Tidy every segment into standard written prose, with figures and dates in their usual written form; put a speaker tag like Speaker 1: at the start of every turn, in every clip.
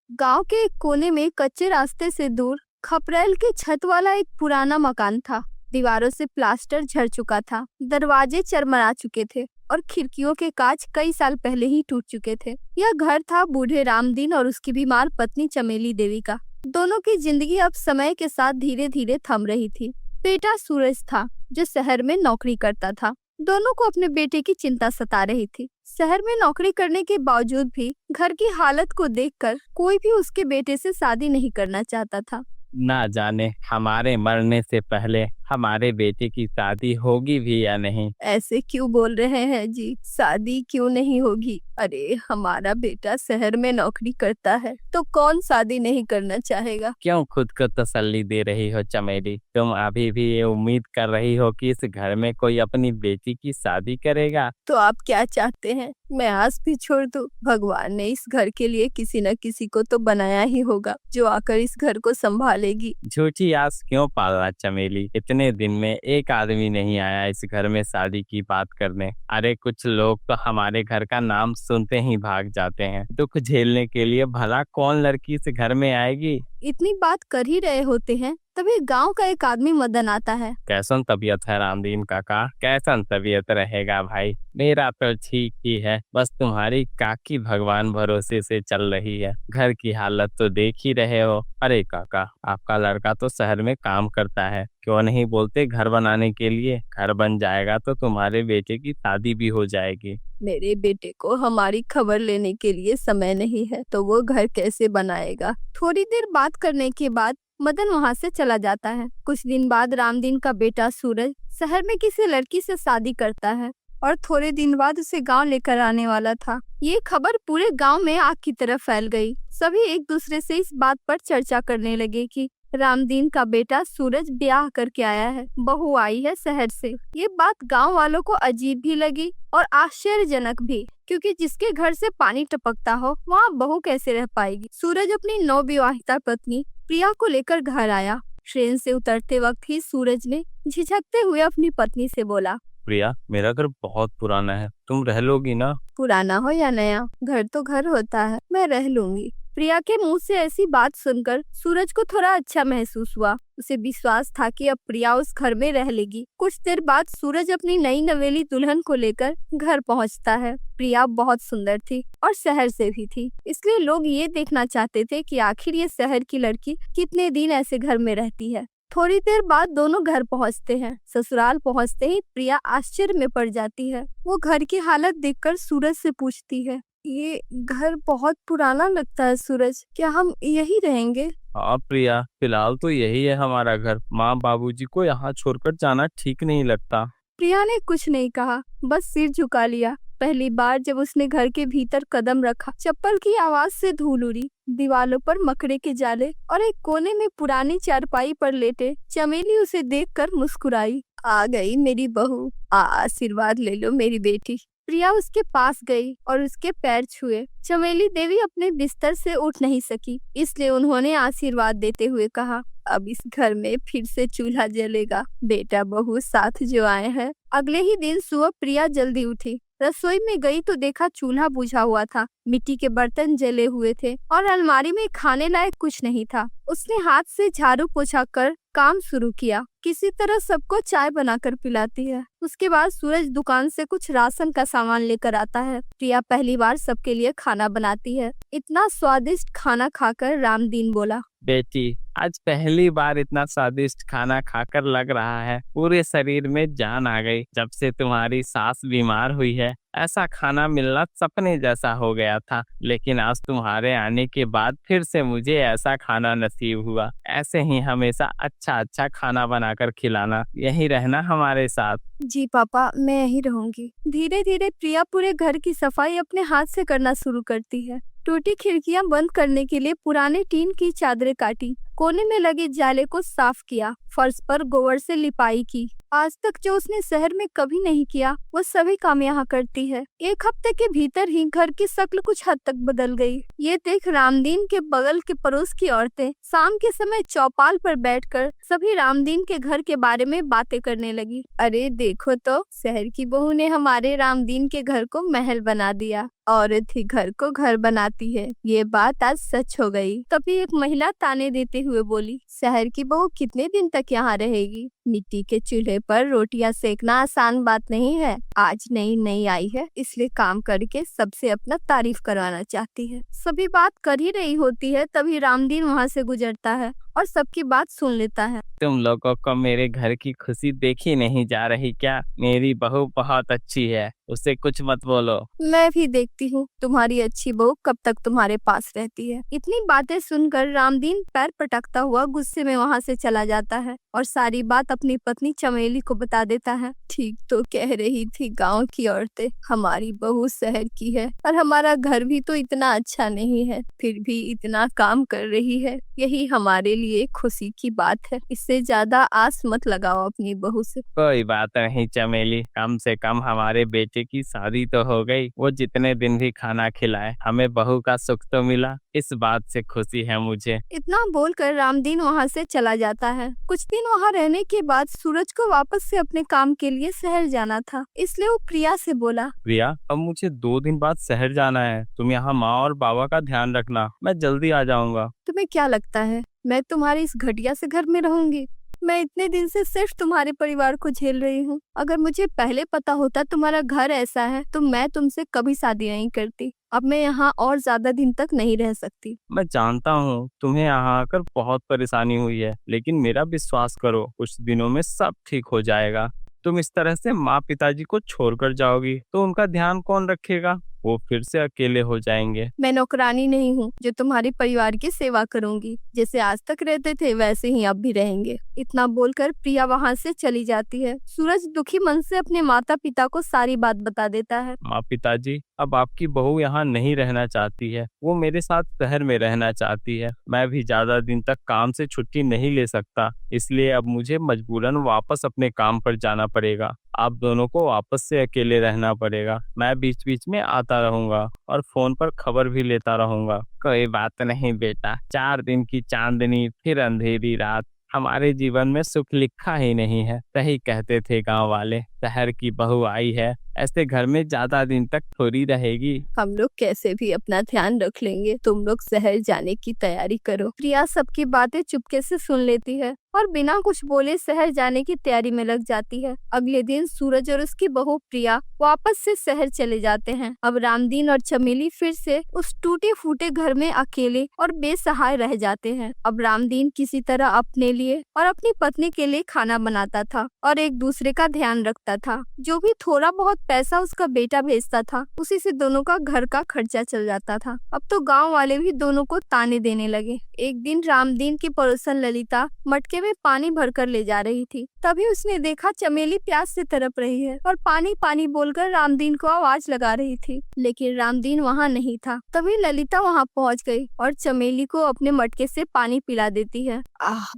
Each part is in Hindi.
Speaker 1: गांव के एक कोने में कच्चे रास्ते से दूर खपरेल के छत वाला एक पुराना मकान था। दीवारों से प्लास्टर झड़ चुका था, दरवाजे चरमरा चुके थे और खिड़कियों के कांच कई साल पहले ही टूट चुके थे। यह घर था बूढ़े रामदीन और उसकी बीमार पत्नी चमेली देवी का। दोनों की जिंदगी अब समय के साथ धीरे धीरे थम रही थी। बेटा सूरज था जो शहर में नौकरी करता था। दोनों को अपने बेटे की चिंता सता रही थी। शहर में नौकरी करने के बावजूद भी घर की हालत को देखकर कोई भी उसके बेटे से शादी नहीं करना चाहता था।
Speaker 2: ना जाने हमारे मरने से पहले हमारे बेटे की शादी होगी भी या नहीं।
Speaker 1: ऐसे क्यों बोल रहे हैं जी? शादी क्यों नहीं होगी? अरे हमारा बेटा शहर में नौकरी करता है तो कौन शादी नहीं करना चाहेगा?
Speaker 2: क्यों खुद को तसल्ली दे रही हो चमेली? तुम अभी भी ये उम्मीद कर रही हो कि इस घर में कोई अपनी बेटी की शादी करेगा?
Speaker 1: तो आप क्या चाहते हैं, मैं आस भी छोड़ दूं? भगवान ने इस घर के लिए किसी न किसी को तो बनाया ही होगा जो आकर इस घर को संभालेगी।
Speaker 2: झूठी आस क्यों पालना चमेली? इतने दिन में एक आदमी नहीं आया इस घर में शादी की बात करने। अरे कुछ लोग तो हमारे घर का नाम सुनते ही भाग जाते हैं। दुख झेलने के लिए भला कौन लड़की इस घर में आएगी?
Speaker 1: इतनी बात कर ही रहे होते हैं तभी गांव का एक आदमी मदन आता है।
Speaker 2: कैसन तबीयत है रामदीन काका? कैसन तबीयत रहेगा भाई? मेरा तो ठीक ही है, बस तुम्हारी काकी भगवान भरोसे से चल रही है। घर की हालत तो देख ही रहे हो। अरे काका, आपका लड़का तो शहर में काम करता है, क्यों नहीं बोलते घर बनाने के लिए? घर बन जाएगा तो तुम्हारे बेटे की शादी भी हो जाएगी।
Speaker 1: मेरे बेटे को हमारी खबर लेने के लिए समय नहीं है तो वो घर कैसे बनाएगा? थोड़ी देर बात करने के बाद मदन वहाँ से चला जाता है। कुछ दिन बाद रामदीन का बेटा सूरज शहर में किसी लड़की से शादी करता है और थोड़े दिन बाद उसे गांव लेकर आने वाला था। ये खबर पूरे गांव में आग की तरह फैल गई। सभी एक दूसरे से इस बात पर चर्चा करने लगे कि रामदीन का बेटा सूरज ब्याह करके आया है, बहू आई है शहर से। ये बात गांव वालों को अजीब भी लगी और आश्चर्यजनक भी, क्योंकि जिसके घर से पानी टपकता हो वहाँ बहू कैसे रह पाएगी। सूरज अपनी नवविवाहिता पत्नी प्रिया को लेकर घर आया। ट्रेन से उतरते वक्त ही सूरज ने झिझकते हुए अपनी पत्नी से बोला,
Speaker 2: प्रिया, मेरा घर बहुत पुराना है, तुम रह लोगी ना?
Speaker 1: पुराना हो या नया, घर तो घर होता है, मैं रह लूंगी। प्रिया के मुंह से ऐसी बात सुनकर सूरज को थोड़ा अच्छा महसूस हुआ। उसे विश्वास था कि अब प्रिया उस घर में रह लेगी। कुछ देर बाद सूरज अपनी नई नवेली दुल्हन को लेकर घर पहुंचता है। प्रिया बहुत सुंदर थी और शहर से भी थी, इसलिए लोग ये देखना चाहते थे कि आखिर ये शहर की लड़की कितने दिन ऐसे घर में रहती है। थोड़ी देर बाद दोनों घर पहुंचते हैं। ससुराल पहुंचते ही प्रिया आश्चर्य में पड़ जाती है। वो घर की हालत देखकर सूरज से पूछती है, ये घर बहुत पुराना लगता है सूरज, क्या हम यही रहेंगे?
Speaker 2: हाँ प्रिया, फिलहाल तो यही है हमारा घर। माँ बाबूजी को यहाँ छोड़कर जाना ठीक नहीं लगता।
Speaker 1: प्रिया ने कुछ नहीं कहा, बस सिर झुका लिया। पहली बार जब उसने घर के भीतर कदम रखा, चप्पल की आवाज से धूल उड़ी। दीवालों पर मकड़े के जाले और एक कोने में पुरानी चारपाई पर लेटे चमेली उसे देखकर मुस्कुराई। आ गई मेरी बहू, आशीर्वाद ले लो मेरी बेटी। प्रिया उसके पास गई और उसके पैर छुए। चमेली देवी अपने बिस्तर से उठ नहीं सकी, इसलिए उन्होंने आशीर्वाद देते हुए कहा, अब इस घर में फिर से चूल्हा जलेगा, बेटा बहू साथ जो आए हैं। अगले ही दिन सुबह प्रिया जल्दी उठी। रसोई में गई तो देखा चूल्हा बुझा हुआ था, मिट्टी के बर्तन जले हुए थे और अलमारी में खाने लायक कुछ नहीं था। उसने हाथ से झाड़ू पोछा कर काम शुरू किया। किसी तरह सबको चाय बनाकर पिलाती है। उसके बाद सूरज दुकान से कुछ राशन का सामान लेकर आता है। प्रिया पहली बार सबके लिए खाना बनाती है। इतना स्वादिष्ट खाना खाकर रामदीन बोला,
Speaker 2: बेटी, आज पहली बार इतना स्वादिष्ट खाना खाकर लग रहा है पूरे शरीर में जान आ गई। जब से तुम्हारी सास बीमार हुई है ऐसा खाना मिलना सपने जैसा हो गया था, लेकिन आज तुम्हारे आने के बाद फिर से मुझे ऐसा खाना नसीब हुआ। ऐसे ही हमेशा अच्छा अच्छा खाना बनाकर खिलाना, यही रहना हमारे साथ।
Speaker 1: जी पापा, मैं यहीं रहूंगी। धीरे धीरे प्रिया पूरे घर की सफाई अपने हाथ से करना शुरू करती है। टूटी खिड़कियां बंद करने के लिए पुराने टीन की चादरें काटी कोने में लगे जाले को साफ किया, फर्श पर गोबर से लिपाई की। आज तक जो उसने शहर में कभी नहीं किया वो सभी काम यहाँ करती है। एक हफ्ते के भीतर ही घर की शक्ल कुछ हद तक बदल गई। ये देख रामदीन के बगल के पड़ोस की औरतें शाम के समय चौपाल पर बैठकर सभी रामदीन के घर के बारे में बातें करने लगी। अरे देखो तो, शहर की बहू ने हमारे रामदीन के घर को महल बना दिया। औरत ही घर को घर बनाती है, ये बात आज सच हो गई। तभी एक महिला ताने देते हुए बोली, शहर की बहू कितने दिन तक यहाँ रहेगी? मिट्टी के चूल्हे पर रोटियां सेकना आसान बात नहीं है। आज नई नई आई है, इसलिए काम करके सबसे अपना तारीफ करवाना चाहती है। सभी बात कर ही रही होती है, तभी रामदीन वहाँ से गुजरता है और सबकी बात सुन लेता है।
Speaker 2: तुम लोगों को मेरे घर की खुशी देखी नहीं जा रही क्या? मेरी बहू बहुत अच्छी है, उसे कुछ मत बोलो।
Speaker 1: मैं भी देखती हूँ तुम्हारी अच्छी बहू कब तक तुम्हारे पास रहती है। इतनी बातें सुनकर रामदीन पैर पटकता हुआ गुस्से में वहाँ से चला जाता है और सारी बात अपनी पत्नी चमेली को बता देता है। ठीक तो कह रही थी गांव की औरतें, हमारी बहू शहर की है और हमारा घर भी तो इतना अच्छा नहीं है, फिर भी इतना काम कर रही है। यही हमारे लिए खुशी की बात है। इससे ज्यादा आस मत लगाओ अपनी बहू से।
Speaker 2: कोई बात नहीं चमेली, कम से कम हमारे बेटे की शादी तो हो गई। वो जितने दिन भी खाना खिलाए, हमें बहू का सुख तो मिला, इस बात से खुशी है मुझे।
Speaker 1: इतना बोलकर रामदीन वहाँ से चला जाता है। कुछ दिन वहाँ रहने के बाद सूरज को वापस से अपने काम के लिए शहर जाना था, इसलिए वो प्रिया से बोला,
Speaker 2: प्रिया, अब मुझे 2 दिन बाद शहर जाना है। तुम यहाँ माँ और बाबा का ध्यान रखना, मैं जल्दी आ जाऊंगा।
Speaker 1: तुम्हें क्या लगता है मैं तुम्हारे इस घटिया से घर में रहूंगी? मैं इतने दिन से सिर्फ तुम्हारे परिवार को झेल रही हूँ। अगर मुझे पहले पता होता तुम्हारा घर ऐसा है तो मैं तुमसे कभी शादी नहीं करती। अब मैं यहाँ और ज्यादा दिन तक नहीं रह सकती।
Speaker 2: मैं जानता हूँ तुम्हें यहाँ आकर बहुत परेशानी हुई है, लेकिन मेरा विश्वास करो, कुछ दिनों में सब ठीक हो जाएगा। तुम इस तरह से माँ पिताजी को छोड़कर जाओगी तो उनका ध्यान कौन रखेगा? वो फिर से अकेले हो जाएंगे।
Speaker 1: मैं नौकरानी नहीं हूँ जो तुम्हारे परिवार की सेवा करूंगी। जैसे आज तक रहते थे वैसे ही अब भी रहेंगे। इतना बोलकर प्रिया वहाँ से चली जाती है। सूरज दुखी मन से अपने माता पिता को सारी बात बता देता है।
Speaker 2: माँ पिताजी, अब आपकी बहू यहाँ नहीं रहना चाहती है, वो मेरे साथ शहर में रहना चाहती है। मैं भी ज्यादा दिन तक काम से छुट्टी नहीं ले सकता, इसलिए अब मुझे मजबूरन वापस अपने काम पर जाना पड़ेगा। आप दोनों को वापस से अकेले रहना पड़ेगा। मैं बीच बीच में आता रहूंगा और फोन पर खबर भी लेता रहूंगा। कोई बात नहीं बेटा, 4 दिन की चांदनी फिर अंधेरी रात, हमारे जीवन में सुख लिखा ही नहीं है। सही कहते थे गांव वाले, शहर की बहू आई है, ऐसे घर में ज्यादा दिन तक थोड़ी रहेगी।
Speaker 1: हम लोग कैसे भी अपना ध्यान रख लेंगे, तुम लोग शहर जाने की तैयारी करो। प्रिया सबकी बातें चुपके से सुन लेती है और बिना कुछ बोले शहर जाने की तैयारी में लग जाती है। अगले दिन सूरज और उसकी बहू प्रिया वापस से शहर चले जाते हैं। अब रामदीन और चमेली फिर से उस टूटे फूटे घर में अकेले और बेसहाय रह जाते हैं। अब रामदीन किसी तरह अपने लिए और अपनी पत्नी के लिए खाना बनाता था और एक दूसरे का ध्यान रखता था। जो भी थोड़ा बहुत पैसा उसका बेटा भेजता था, उसी से दोनों का घर का खर्चा चल जाता था। अब तो गांव वाले भी दोनों को ताने देने लगे। एक दिन रामदीन की पड़ोसन ललिता मटके में पानी भरकर ले जा रही थी। तभी उसने देखा चमेली प्यास से तड़प रही है और पानी पानी बोलकर रामदीन को आवाज लगा रही थी, लेकिन रामदीन वहाँ नहीं था। तभी ललिता वहाँ पहुँच गई और चमेली को अपने मटके से पानी पिला देती है।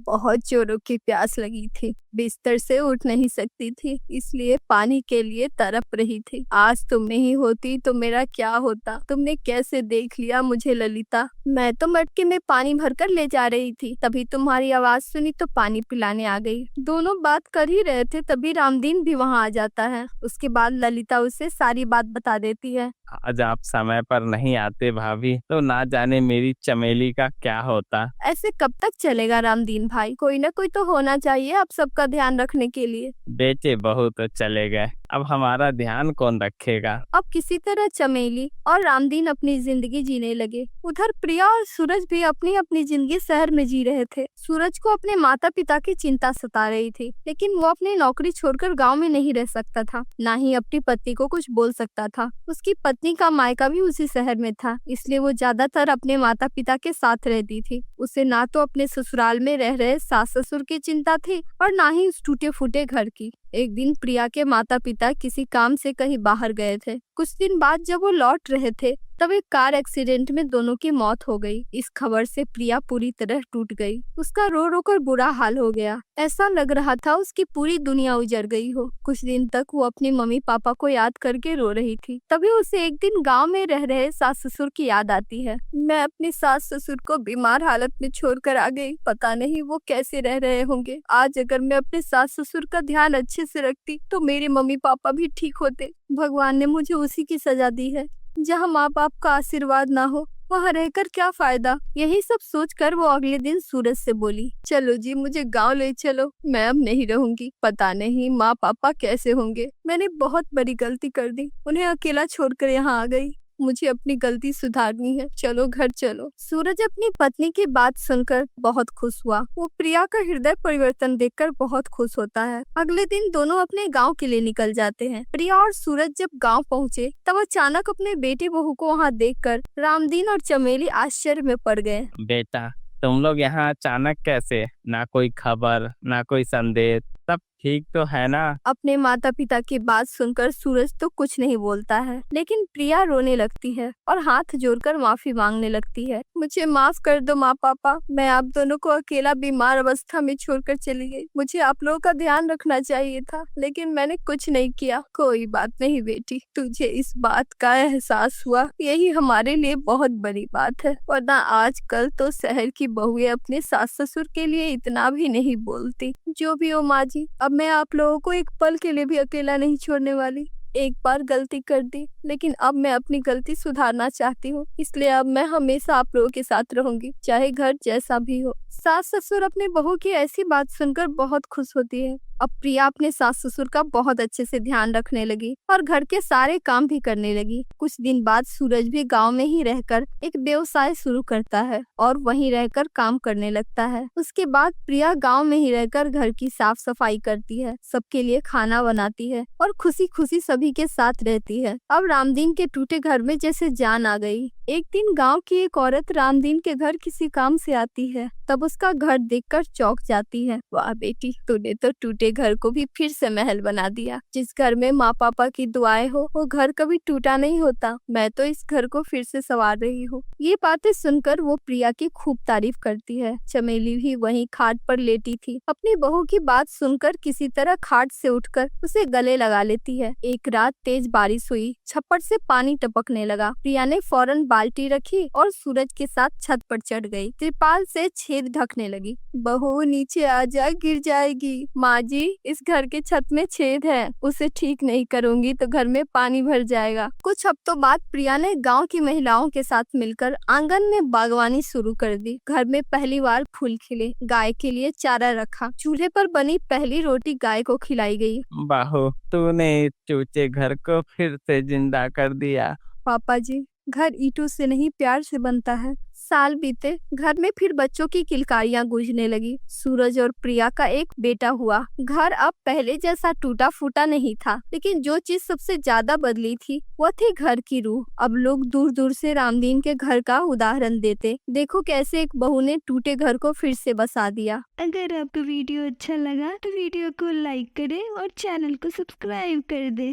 Speaker 1: बहुत जोरों की प्यास लगी थी, बिस्तर से उठ नहीं सकती थी, इसलिए पानी के लिए तड़प रही थी। आज तुम नहीं होती तो मेरा क्या होता? तुमने कैसे देख लिया मुझे ललिता? मैं तो मटके में पानी भरकर ले जा रही थी, तभी तुम्हारी आवाज सुनी तो पानी पिलाने आ गई। दोनों बात कर ही रहे थे, तभी रामदीन भी वहाँ आ जाता है। उसके बाद ललिता उसे सारी बात बता देती है।
Speaker 2: आज आप समय पर नहीं आते भाभी, तो ना जाने मेरी चमेली का क्या होता।
Speaker 1: ऐसे कब तक चलेगा रामदीन भाई? कोई ना कोई तो होना चाहिए आप सबका ध्यान रखने के लिए।
Speaker 2: बेटे बहू तो चले गए, अब हमारा ध्यान कौन रखेगा?
Speaker 1: अब किसी तरह चमेली और रामदीन अपनी जिंदगी जीने लगे। उधर प्रिया और सूरज भी अपनी अपनी जिंदगी शहर में जी रहे थे। सूरज को अपने माता पिता की चिंता सता रही थी, लेकिन वो अपनी नौकरी छोड़कर गांव में नहीं रह सकता था, ना ही अपनी पत्नी को कुछ बोल सकता था। उसकी पत्नी का मायका भी उसी शहर में था, इसलिए वो ज्यादातर अपने माता पिता के साथ रहती थी। उसे ना तो अपने ससुराल में रह रहे सास ससुर की चिंता थी और ना ही उस टूटे फूटे घर की। एक दिन प्रिया के माता पिता किसी काम से कहीं बाहर गए थे। कुछ दिन बाद जब वो लौट रहे थे तब एक कार एक्सीडेंट में दोनों की मौत हो गई। इस खबर से प्रिया पूरी तरह टूट गई। उसका रो रो कर बुरा हाल हो गया। ऐसा लग रहा था उसकी पूरी दुनिया उजड़ गई हो। कुछ दिन तक वो अपने मम्मी पापा को याद करके रो रही थी। तभी उसे एक दिन गांव में रह रहे सास ससुर की याद आती है। मैं अपने सास ससुर को बीमार हालत में छोड़कर आ गई। पता नहीं वो कैसे रह रहे होंगे। आज अगर मैं अपने सास ससुर का ध्यान अच्छे से रखती तो मेरे मम्मी पापा भी ठीक होते। भगवान ने मुझे उसी की सजा दी है। जहाँ माँ बाप का आशीर्वाद ना हो वहाँ रहकर क्या फायदा। यही सब सोचकर वो अगले दिन सूरज से बोली, चलो जी मुझे गांव ले चलो, मैं अब नहीं रहूंगी। पता नहीं माँ पापा कैसे होंगे। मैंने बहुत बड़ी गलती कर दी, उन्हें अकेला छोड़कर यहाँ आ गई। मुझे अपनी गलती सुधारनी है, चलो घर चलो। सूरज अपनी पत्नी की बात सुनकर बहुत खुश हुआ। वो प्रिया का हृदय परिवर्तन देखकर बहुत खुश होता है। अगले दिन दोनों अपने गांव के लिए निकल जाते हैं। प्रिया और सूरज जब गांव पहुँचे तब अचानक अपने बेटे बहू को वहाँ देखकर रामदीन और चमेली आश्चर्य में पड़ गए।
Speaker 2: बेटा, तुम लोग यहाँ अचानक कैसे? ना कोई खबर, ना कोई संदेश, सब ठीक तो है ना?
Speaker 1: अपने माता पिता की बात सुनकर सूरज तो कुछ नहीं बोलता है, लेकिन प्रिया रोने लगती है और हाथ जोड़कर माफी मांगने लगती है। मुझे माफ कर दो माँ पापा, मैं आप दोनों को अकेला बीमार अवस्था में छोड़कर चली गई। मुझे आप लोगों का ध्यान रखना चाहिए था, लेकिन मैंने कुछ नहीं किया। कोई बात नहीं बेटी, तुझे इस बात का एहसास हुआ, यही हमारे लिए बहुत बड़ी बात है। वरना आजकल तो शहर की बहुएं अपने सास ससुर के लिए इतना भी नहीं बोलती। जो भी हो माँ जी, अब मैं आप लोगों को एक पल के लिए भी अकेला नहीं छोड़ने वाली। एक बार गलती कर दी, लेकिन अब मैं अपनी गलती सुधारना चाहती हूँ। इसलिए अब मैं हमेशा आप लोगों के साथ रहूंगी, चाहे घर जैसा भी हो। सास ससुर अपने बहू की ऐसी बात सुनकर बहुत खुश होती है। अब प्रिया अपने सास ससुर का बहुत अच्छे से ध्यान रखने लगी और घर के सारे काम भी करने लगी। कुछ दिन बाद सूरज भी गांव में ही रहकर एक व्यवसाय शुरू करता है और वहीं रहकर काम करने लगता है। उसके बाद प्रिया गांव में ही रहकर घर की साफ सफाई करती है, सबके लिए खाना बनाती है और खुशी खुशी सभी के साथ रहती है। अब रामदीन के टूटे घर में जैसे जान आ गई। एक दिन गांव की एक औरत रामदीन के घर किसी काम से आती है, तब उसका घर देखकर चौंक जाती है। वाह बेटी, तूने तो टूटे घर को भी फिर से महल बना दिया। जिस घर में माँ पापा की दुआएं हो वो घर कभी टूटा नहीं होता। मैं तो इस घर को फिर से संवार रही हूँ। ये बातें सुनकर वो प्रिया की खूब तारीफ करती है। चमेली भी वहीं खाट पर लेटी थी। अपनी बहू की बात सुनकर किसी तरह खाट से उठकर उसे गले लगा लेती है। एक रात तेज बारिश हुई, छप्पर से पानी टपकने लगा। प्रिया ने फौरन बाल्टी रखी और सूरज के साथ छत पर चढ़ गई। त्रिपाल से छेद ढकने लगी। बहू नीचे आ जा, गिर जाएगी। माँ जी, इस घर के छत में छेद है, उसे ठीक नहीं करूंगी तो घर में पानी भर जाएगा। कुछ हफ्तों बाद प्रिया ने गांव की महिलाओं के साथ मिलकर आंगन में बागवानी शुरू कर दी। घर में पहली बार फूल खिले, गाय के लिए चारा रखा, चूल्हे पर बनी पहली रोटी गाय को खिलाई गई।
Speaker 2: बाहू, तूने इस चूचे घर को फिर से जिंदा कर दिया।
Speaker 1: पापा जी, घर ईंटों से नहीं प्यार से बनता है। साल बीते, घर में फिर बच्चों की किलकारियां गूंजने लगी। सूरज और प्रिया का एक बेटा हुआ। घर अब पहले जैसा टूटा फूटा नहीं था, लेकिन जो चीज सबसे ज्यादा बदली थी वो थी घर की रूह। अब लोग दूर दूर से रामदीन के घर का उदाहरण देते। देखो कैसे एक बहू ने टूटे घर को फिर से बसा दिया।
Speaker 3: अगर आपको वीडियो अच्छा लगा तो वीडियो को लाइक करें और चैनल को सब्सक्राइब कर दें।